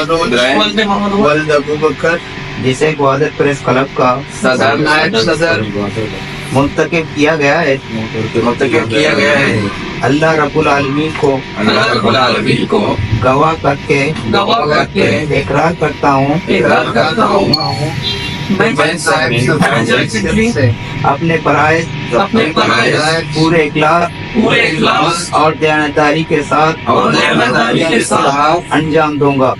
वल्द अबू बकर, जिसे Gwadar press club का नायब सदर मुंतखब किया गया है, अल्लाह रब्बुल आलमीन को गवाह करके इकरार करता हूँ मैं से अपने फराइज़ पूरे इखलास और दयानतदारी के साथ अंजाम दूंगा।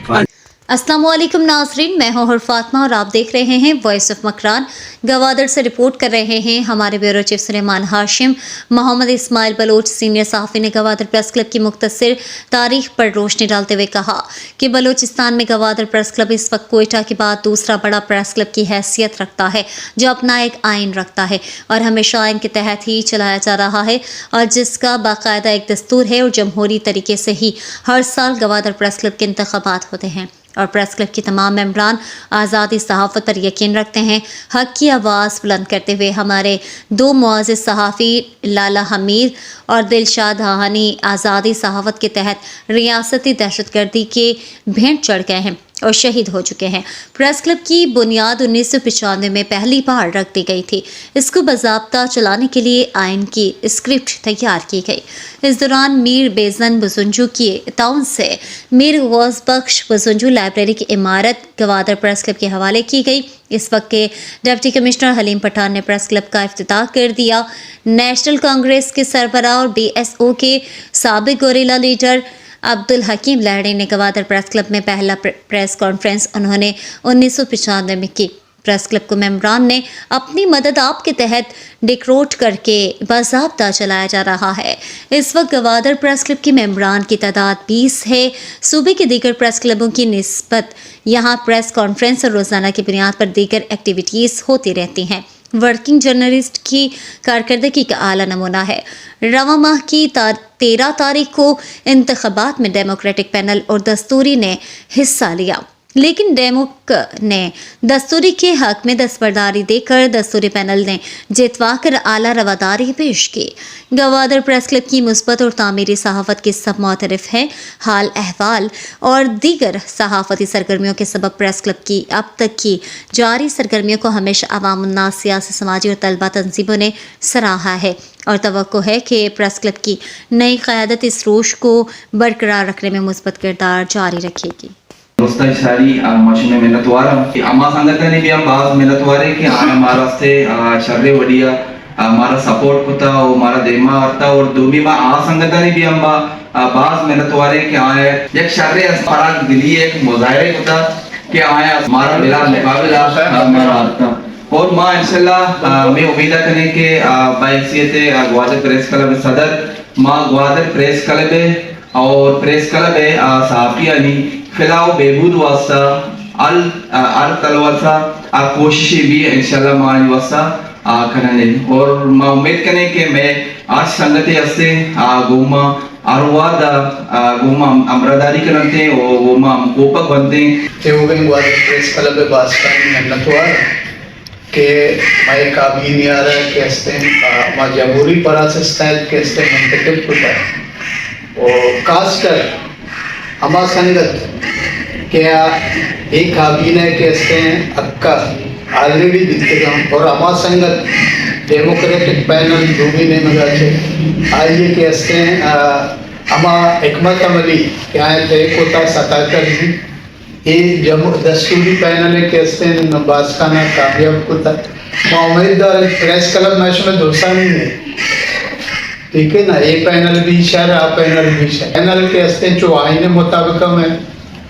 अस्सलामुअलैकुम नाज़रीन, मैं हूँ फातिमा और आप देख रहे हैं वॉइस ऑफ मकरान। गवादर से रिपोर्ट कर रहे हैं हमारे bureau chief Suleman Hashim. Muhammad Ismail Baloch senior सहाफ़ी ने गवादर प्रेस क्लब की मुख्तसर तारीख पर रोशनी डालते हुए कहा कि बलूचिस्तान में गवादर प्रेस क्लब इस वक्त कोयटा के बाद दूसरा बड़ा प्रेस क्लब की हैसियत रखता है, जो अपना एक आइन रखता है और हमेशा आइन के तहत ही चलाया जा रहा है और जिसका बाकायदा एक दस्तूर है और जमहूरी तरीके से ही हर साल गवादर प्रेस क्लब के इंतखाबात होते हैं और प्रेस क्लब की तमाम मेंबरान आज़ादी सहाफ़त पर यकीन रखते हैं। हक़ की आवाज़ बुलंद करते हुए हमारे दो मुअज़्ज़ज़ सहाफ़ी लाला हमीद और दिलशाद हानी आज़ादी सहाफ़त के तहत रियासती दहशतगर्दी के भेंट चढ़ गए हैं और शहीद हो चुके हैं। प्रेस क्लब की बुनियाद 1995 में पहली बार रख दी गई थी। इसको बाज़ाब्ता चलाने के लिए आइन की स्क्रिप्ट तैयार की गई। इस दौरान मीर बेज़न बुजुंजू की ताउन से मीर गौस बख्श बुजुंजू लाइब्रेरी की इमारत गवादर प्रेस क्लब के हवाले की गई। इस वक्त के डिप्टी कमिश्नर हलीम पठान ने प्रेस क्लब का इफ्तिताह कर दिया। नेशनल कांग्रेस के सरबराह और BSO के साबिक गोरिल्ला लीडर अब्दुल हकीम लहड़ी ने गवादर प्रेस क्लब में पहला प्रेस कॉन्फ्रेंस उन्होंने 1995 में की। प्रेस क्लब को मेंबरान ने अपनी मदद आप के तहत डिक्रोट करके बाज़ाब्ता चलाया जा रहा है। इस वक्त गवादर प्रेस क्लब की मेंबरान की तादाद 20 है। सूबे के दीगर प्रेस क्लबों की निस्बत यहाँ प्रेस कॉन्फ्रेंस और रोज़ाना की बुनियाद पर दीगर एक्टिविटीज़ होती रहती हैं। वर्किंग जर्नलिस्ट की कारकर्दगी का आला नमूना है। रवां माह की 13 तारीख को इंतखाबात में डेमोक्रेटिक पैनल और दस्तूरी ने हिस्सा लिया, लेकिन डेमोक ने दस्तूरी के हक में दस्तबरदारी देकर दस्तूरी पैनल ने जितवा कर आला रवादारी पेश की। गवादर प्रेस क्लब की मुस्बत और तामीरी सहाफ़त के सब मोतरफ हैं। हाल अहवाल और दीगर सहाफ़ती सरगर्मियों के सबब प्रेस क्लब की अब तक की जारी सरगर्मियों को हमेशा अवाम उन्नास, सियासी, समाजी और तलबा तंजीमों ने सराहा है और तवक्को है कि प्रेस क्लब की नई क़यादत इस रोश को बरकरार रखने में मुस्बत किरदार जारी रखेगी। दोस्ता सारी माशूने मिन्नतवार अम्मा संगत ने भी हम बाज मिन्नतवारे कि आने हमारा से शर्रे वडिया हमारा सपोर्ट होता और हमारा देमा आता और दूमी में आ संगत ने भी हम बाज मिन्नतवारे कि आए एक शर्रे फराक दिली एक मुजाहरे होता कि आए हमारा मिला मुकाबला हमारा आता और माँ इंशाल्लाह मैं उम्मीद करने के बाइसियत ग्वादर प्रेस क्लब सदर माँ ग्वादर प्रेस क्लब और प्रेस क्लब सहाफ़ी अली फिलहाल बेबूद वास्ता अल तलवासा कोशिश भी इंशाल्लाह मानी वास्ता करने और मैं उम्मीद करने के मैं आज संगति हस्ते गोमा आरवादा गोमा अमरदारी करते और गोमा कोपक बनते तेवगन ग्वादर प्रेस क्लब बास्तान मिन्नतवार के मैं काबिन यार के हस्ते मां जमहूरी परास स्टाइल के हस्ते मुंतखब होता है और खासकर अमा संगत क्या एक काबीना के हस्ते अक्का ऑलरेडी दिखते और अमा संगत डेमोक्रेटिक पैनल दूमी ने मजा आइए के हस्ते अमा हिकमत अमली क्या तय होता सताकर ये दस्तूरी पैनल के हस्ते बासखाना कामयाब होता उम्मीदवार प्रेस क्लब मैच में दोसा नहीं है, ठीक है ना। ये पैनल भी शहर आ पैनल भी शहर पैनल के हस्ते जो आईने मुताबिक में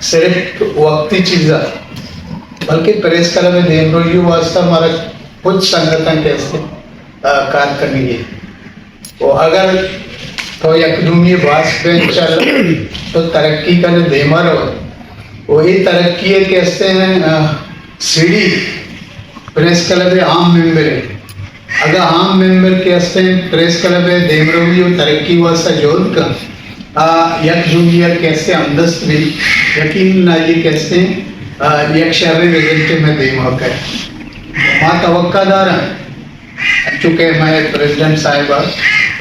सिर्फ वक्ती चीज़ा बल्कि प्रेस क्लब में देख रही वास्ता हमारा कुछ संगठन के हस्ते कार्य करनी है और अगर तो यकदूमी बास पे चल तो तरक्की का देमा रहो वही तरक्की के हस्ते हैं सीडी प्रेस क्लब आम मेंबर है। अगर आम मेंबर के हस्ते प्रेस क्लब देमरवी और तरक्की वास्ता जोड़ का यक जूनियर कैसे अंदस्त भी यकीन ना ये कैसे एक शहरी रिजल्ट में देमक है माँ तवक्कादार हैं चूँकि मैं प्रेसिडेंट साहिबा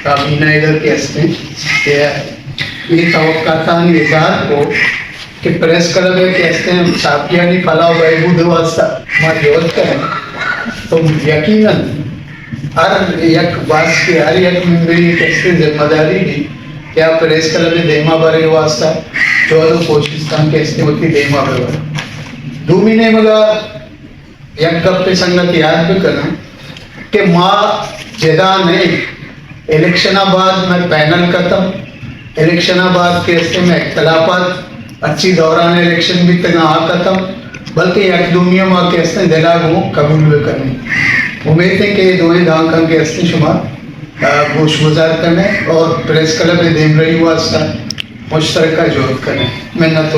काबीना इधर के हस्ते ये तवक्कातान इदार को कि प्रेस क्लब है कहते हैं छापियानी फलाव बहबूद वास्ता मां जोत करें तो यकीनन हर एक बात की हर एक मेरी कैसे जिम्मेदारी भी क्या प्रेस क्लब में देमा भरे वास्ता जो कोशिश हम कैसे होती देमा भरे 2 महीने मगा एक गप्पे संगत याद भी करना कि माँ जदा नहीं इलेक्शन बाद में पैनल खत्म इलेक्शन बाद कैसे में इख्तलाफात अच्छी दौरान इलेक्शन भी तना खत्म बल्कि एक दुनिया में कैसे दिलागू कबूल भी करनी उम्मीद है कि दोनों दांग कैसे शुमार गोशगुजार करने और प्रेस क्लब में देम रही वास्ता मुश्तरका जोड़ करने मिन्नत